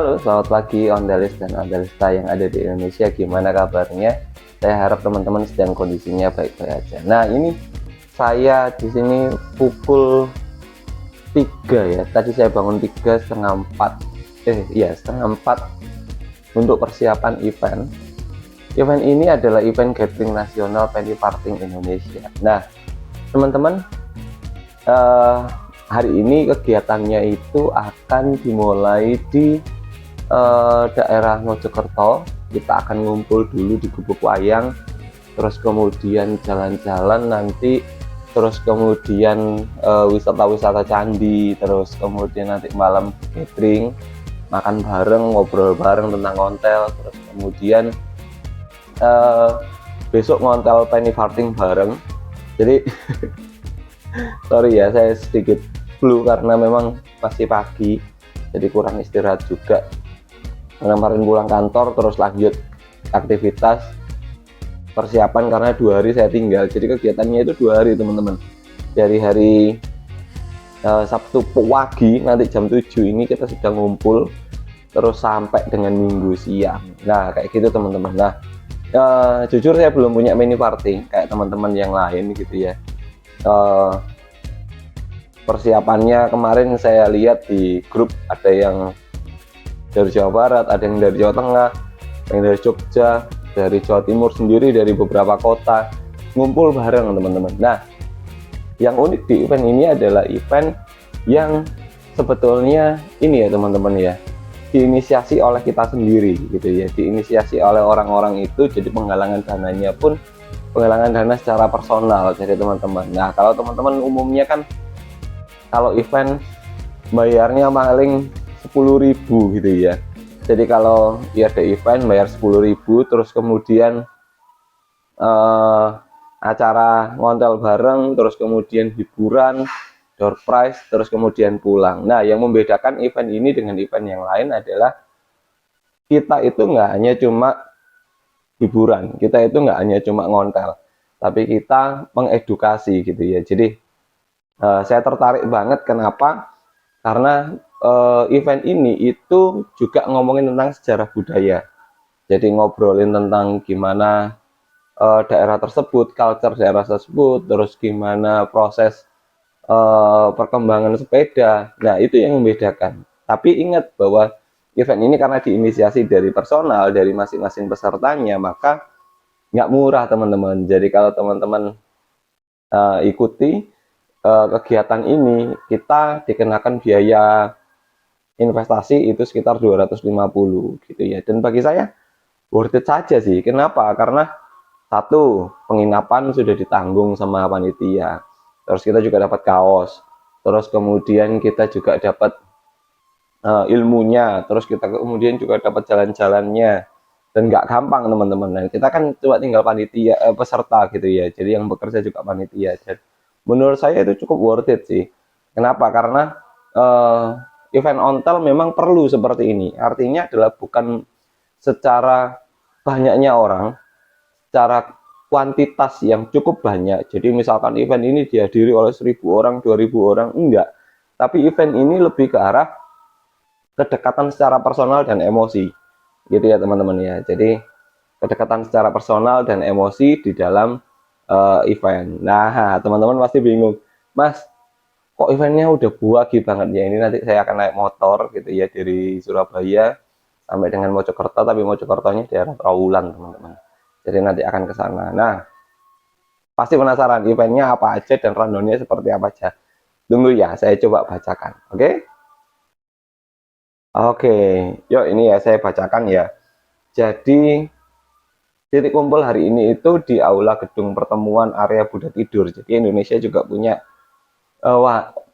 Halo, selamat pagi Ondalis dan Ondalista yang ada di Indonesia. Gimana kabarnya? Saya harap teman-teman sedang kondisinya baik-baik aja. Nah, ini saya di sini pukul 3 ya. Tadi saya bangun 3 setengah 4. Setengah 4 untuk persiapan event. Event ini adalah event gathering nasional Penny Farthing Indonesia. Nah, teman-teman, hari ini kegiatannya itu akan dimulai di daerah Mojokerto. Kita akan ngumpul dulu di Gubuk Wayang, terus kemudian jalan-jalan nanti, terus kemudian wisata-wisata candi, terus kemudian nanti malam gathering, makan bareng, ngobrol bareng tentang ontel, terus kemudian besok ngontel Penny Farthing bareng. Jadi sorry ya, saya sedikit flu karena memang masih pagi, jadi kurang istirahat juga. Kemarin pulang kantor terus lanjut aktivitas persiapan karena 2 hari saya tinggal. Jadi kegiatannya itu 2 hari teman-teman. Dari hari Sabtu pagi nanti jam 7 ini kita sudah ngumpul terus sampai dengan Minggu siang. Nah kayak gitu teman-teman. Nah jujur saya belum punya Penny Farthing kayak teman-teman yang lain gitu ya. Persiapannya kemarin saya lihat di grup ada yang dari Jawa Barat, ada yang dari Jawa Tengah, yang dari Jogja, dari Jawa Timur sendiri, dari beberapa kota, ngumpul bareng teman-teman. Nah, yang unik di event ini adalah event yang sebetulnya ini ya teman-teman ya, diinisiasi oleh kita sendiri gitu ya, diinisiasi oleh orang-orang itu. Jadi penggalangan dananya pun penggalangan dana secara personal dari teman-teman. Nah, kalau teman-teman umumnya kan kalau event bayarnya paling 10.000 gitu ya. Jadi kalau ya ada event bayar 10.000, terus kemudian acara ngontel bareng, terus kemudian hiburan, door prize, terus kemudian pulang. Nah, yang membedakan event ini dengan event yang lain adalah kita itu nggak hanya cuma hiburan, kita itu nggak hanya cuma ngontel, tapi kita mengedukasi gitu ya. Jadi saya tertarik banget, kenapa? Karena event ini itu juga ngomongin tentang sejarah budaya. Jadi ngobrolin tentang gimana daerah tersebut, culture daerah tersebut, terus gimana proses perkembangan sepeda. Nah, itu yang membedakan. Tapi ingat bahwa event ini karena diinisiasi dari personal, dari masing-masing pesertanya, maka nggak murah teman-teman. Jadi kalau teman-teman ikuti kegiatan ini, kita dikenakan biaya investasi itu sekitar 250 gitu ya. Dan bagi saya worth it saja sih. Kenapa? Karena satu, penginapan sudah ditanggung sama panitia. Terus kita juga dapat kaos. Terus kemudian kita juga dapat ilmunya. Terus kita kemudian juga dapat jalan-jalannya. Dan nggak gampang teman-teman. Nah, kita kan cuma tinggal panitia peserta gitu ya. Jadi yang bekerja juga panitia. Jadi menurut saya itu cukup worth it sih. Kenapa? Karena event ontel memang perlu seperti ini. Artinya adalah bukan secara banyaknya orang, secara kuantitas yang cukup banyak. Jadi misalkan event ini dihadiri oleh 1.000 orang, 2.000 orang, enggak. Tapi event ini lebih ke arah kedekatan secara personal dan emosi. Gitu ya teman-teman ya. Jadi kedekatan secara personal dan emosi di dalam event. Nah, teman-teman pasti bingung, Mas, kok eventnya udah buagi banget ya? Ini nanti saya akan naik motor gitu ya dari Surabaya sampai dengan Mojokerto, tapi Mojokertonya daerah Trawulan teman-teman. Jadi nanti akan ke sana. Nah, pasti penasaran eventnya apa aja dan rundownnya seperti apa aja. Tunggu ya, saya coba bacakan. Oke, yuk ini ya saya bacakan ya. Jadi titik kumpul hari ini itu di Aula Gedung Pertemuan Area Buddha Tidur. Jadi Indonesia juga punya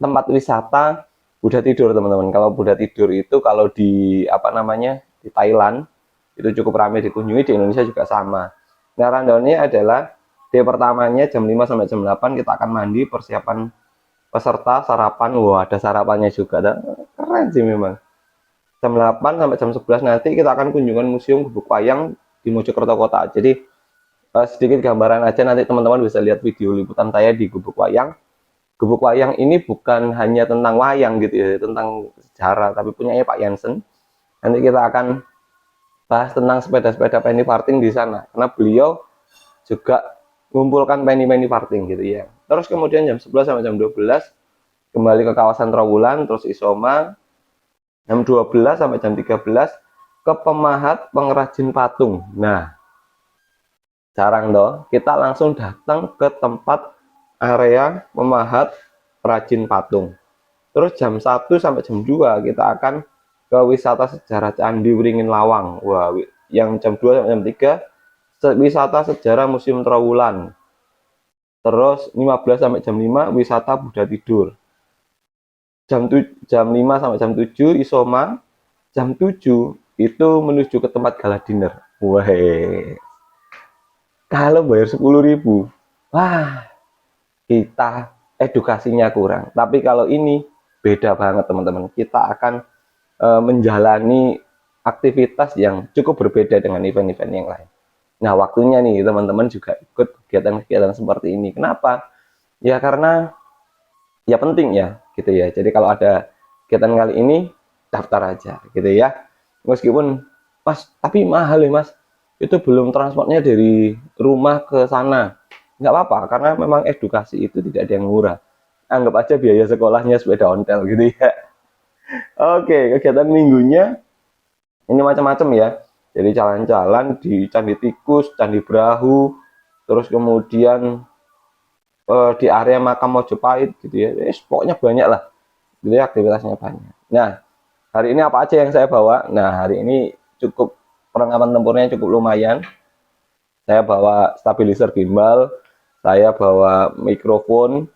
tempat wisata Buddha Tidur teman-teman. Kalau Buddha Tidur itu kalau di di Thailand itu cukup ramai dikunjungi, di Indonesia juga sama. Nah, rundownnya adalah day pertamanya jam 5 sampai jam 8 kita akan mandi, persiapan peserta, sarapan. Wah, ada sarapannya juga. Keren sih memang. Jam 8 sampai jam 11 nanti kita akan kunjungan Museum Gubuk Wayang di Mojokerto Kota. Jadi sedikit gambaran aja, nanti teman-teman bisa lihat video liputan saya di Gubuk Wayang. Gubuk Wayang ini bukan hanya tentang wayang gitu ya, tentang sejarah, tapi punyanya Pak Jansen. Nanti kita akan bahas tentang sepeda-sepeda penny farthing di sana, karena beliau juga mengumpulkan penny farthing gitu ya. Terus kemudian jam 11 sampai jam 12 kembali ke kawasan Trawulan, terus Isoma. Jam 12 sampai jam 13 ke pemahat pengrajin patung. Nah, jarang toh, kita langsung datang ke tempat area pemahat perajin patung. Terus jam 1 sampai jam 2 kita akan ke wisata sejarah Candi Wringin Lawang. Wah, yang jam 2 sampai jam 3 wisata sejarah Museum Trawulan. Terus 15 sampai jam 5 wisata Buddha Tidur. Jam 5 sampai jam 7 Isoma. Jam 7 itu menuju ke tempat gala dinner. Wah, kalau bayar 10.000, wah, kita edukasinya kurang. Tapi kalau ini beda banget teman-teman. Kita akan menjalani aktivitas yang cukup berbeda dengan event-event yang lain. Nah, waktunya nih teman-teman juga ikut kegiatan-kegiatan seperti ini. Kenapa? Ya karena ya penting ya gitu ya. Jadi kalau ada kegiatan kali ini daftar aja gitu ya. Meskipun Mas, tapi mahal ya Mas, itu belum transportnya dari rumah ke sana. Nggak apa-apa, karena memang edukasi itu tidak ada yang murah. Anggap aja biaya sekolahnya sepeda ontel gitu ya. Oke, kegiatan minggunya ini macam-macam ya. Jadi jalan-jalan di Candi Tikus, Candi Brahu, terus kemudian di area makam Mojopahit gitu ya. Pokoknya banyak lah. Gitu ya, aktivitasnya banyak. Nah, hari ini apa aja yang saya bawa? Nah, hari ini cukup perlengkapan tempurnya cukup lumayan. Saya bawa stabilizer gimbal, saya bawa mikrofon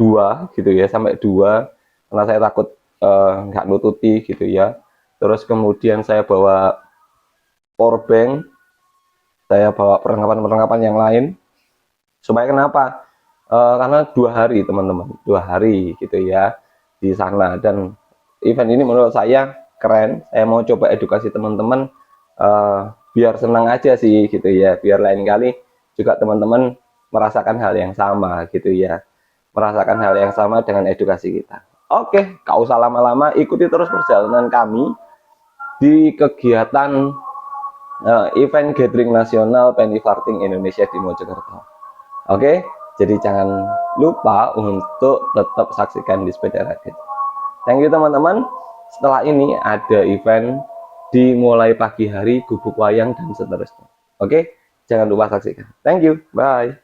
2 gitu ya, sampai 2 karena saya takut nggak nututi gitu ya. Terus kemudian saya bawa power bank, saya bawa perlengkapan-perlengkapan yang lain. Supaya kenapa? Karena 2 hari teman-teman, 2 hari gitu ya di sana, dan event ini menurut saya keren. Saya mau coba edukasi teman-teman biar senang aja sih gitu ya, biar lain kali juga teman-teman merasakan hal yang sama gitu ya, merasakan hal yang sama dengan edukasi kita. Oke, gak usah lama-lama, ikuti terus perjalanan kami di kegiatan event gathering nasional penny farthing Indonesia di Mojokerto. Oke, jadi jangan lupa untuk tetap saksikan di Sepeda Radit. Thank you teman-teman. Setelah ini ada event dimulai pagi hari, gubuk wayang dan seterusnya. Oke, jangan lupa saksikan. Thank you, bye.